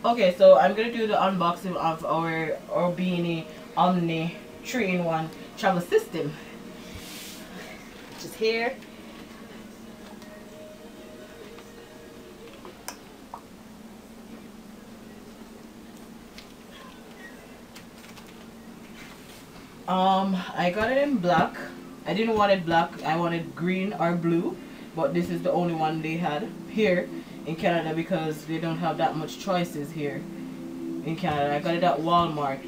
Okay, so I'm gonna do the unboxing of our Urbini Omni 3-in-1 travel system. Just here. I got it in black. I didn't want it black, I wanted green or blue, but this is the only one they had here in Canada because they don't have that much choices here in Canada. I got it at Walmart.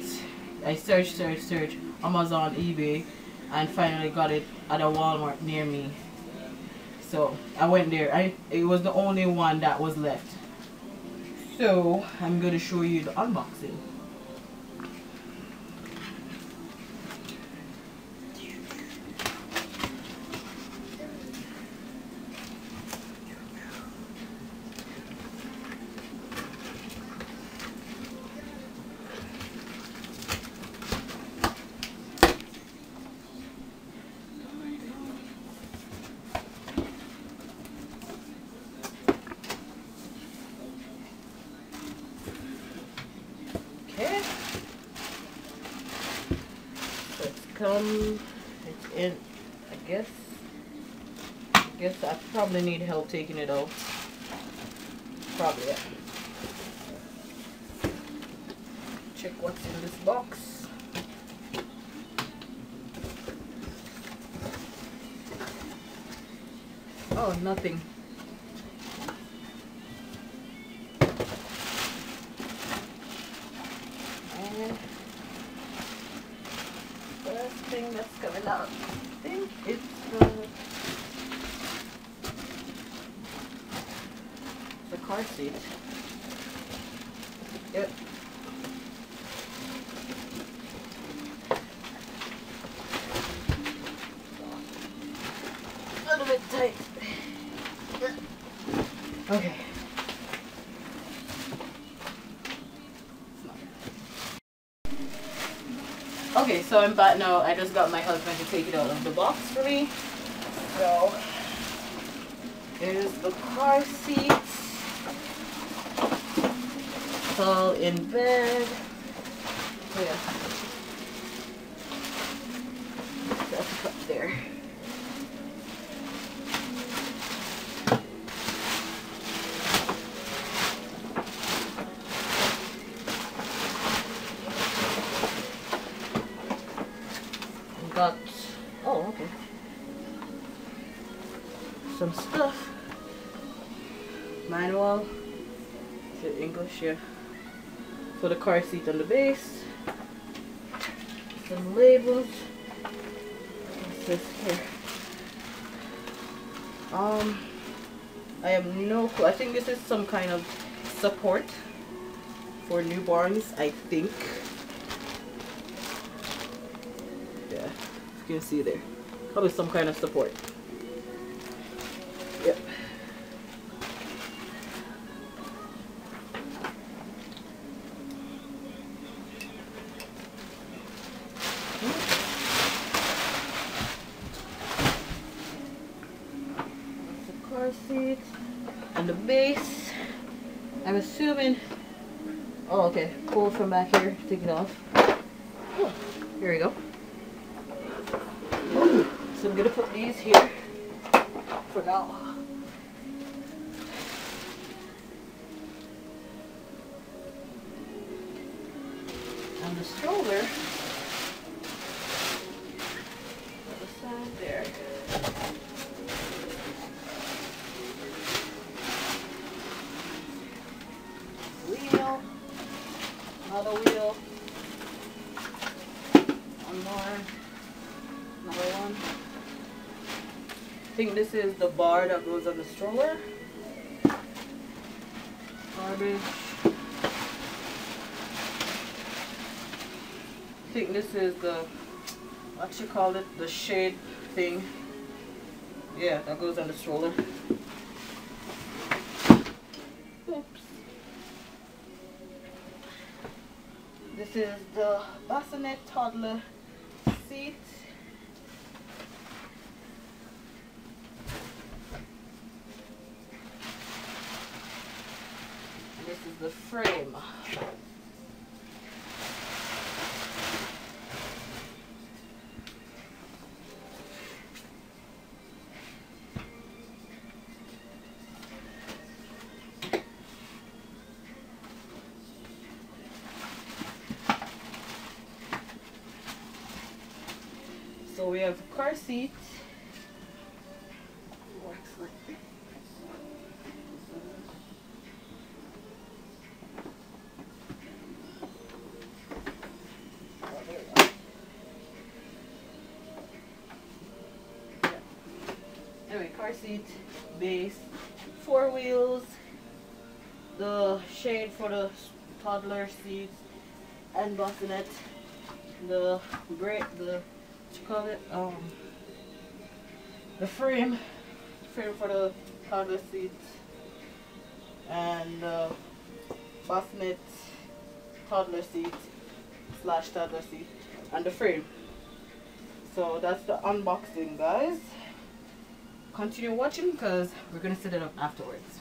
I searched Amazon, eBay, and finally got it at a Walmart near me. So I went there. It was the only one that was left. So I'm going to show you the unboxing. Okay, it's in, I guess I probably need help taking it out. Probably, yeah. Check what's in this box. Oh, nothing. First thing that's coming out, I think it's the car seat. Yep. A little bit tight. Okay. Okay, so I'm back now. I just got my husband to take it out of the box for me. So, here's the car seat. It's all in bed. Yeah. That's up there. Got, oh, okay, some stuff, manual, is it English, yeah, for the car seat on the base, some labels, what's this here, I have no clue. I think this is some kind of support for newborns, I think. Yeah, you can see there. Probably some kind of support. Yep. The car seat and the base. I'm assuming. Oh, okay. Pull from back here. Take it off. Oh, here we go. So I'm going to put these here for now. And the stroller, other side there. Wheel, another wheel, one more, another one. I think this is the bar that goes on the stroller. Garbage. I think this is the, what you call it, the shade thing. Yeah, that goes on the stroller. Oops. This is the bassinet toddler seat. This is the frame. So we have car seat. Works like this. Oh, there we go. Yeah. Anyway, car seat, base, 4 wheels, the shade for the toddler seats, and bassinet, the brake, the what you call it, the frame for the toddler seat, and bassinet, toddler seat / toddler seat, and the frame. So that's the unboxing, guys. Continue watching because we're gonna set it up afterwards.